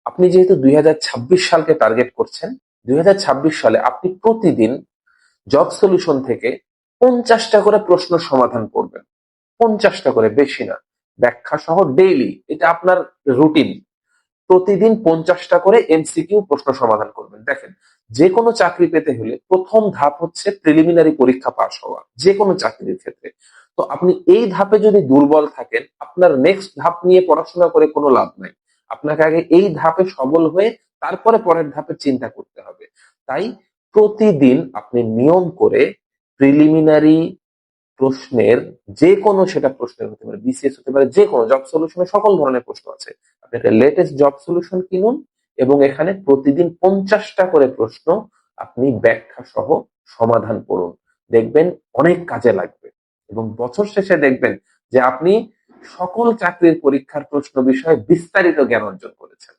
আপনি যেহেতু 2026 সালকে টার্গেট করছেন, 2026 সালে আপনি প্রতিদিন জব সলিউশন থেকে 50টা করে প্রশ্ন সমাধান করবেন। 50টা করে, বেশি না। ব্যাখ্যা সহ ডেইলি, এটা আপনার রুটিন। প্রতিদিন 50টা করে এমসিকিউ প্রশ্ন সমাধান করবেন। দেখেন, যে কোনো চাকরি পেতে হলে প্রথম ধাপ হচ্ছে প্রিলিমিনারি পরীক্ষা পাস হওয়া, যে কোনো চাকরির ক্ষেত্রে। তো আপনি এই ধাপে যদি দুর্বল থাকেন, আপনার নেক্সট ধাপ নিয়ে পড়াশোনা করে কোনো লাভ নাই। আপনাকে আগে এই ধাপে সবল হয়ে তারপরে পরের ধাপে চিন্তা করতে হবে। তাই প্রতিদিন আপনি নিয়ম করে প্রিলিমিনারি প্রশ্নের, যে কোনো সেটা প্রশ্নের হতে পারে, বিসিএস হতে পারে, যে কোনো জব সলিউশনে সকল ধরনের প্রশ্ন আছে। আপনি একটা লেটেস্ট জব সলিউশন কিনুন এবং এখানে প্রতিদিন 50টা করে প্রশ্ন আপনি ব্যাখ্যা সহ সমাধান করুন। দেখবেন অনেক কাজে লাগবে এবং বছর শেষে দেখবেন যে আপনি সকল চাকরির পরীক্ষার প্রশ্ন বিষয়ে বিস্তারিত জ্ঞান অর্জন করেছেন।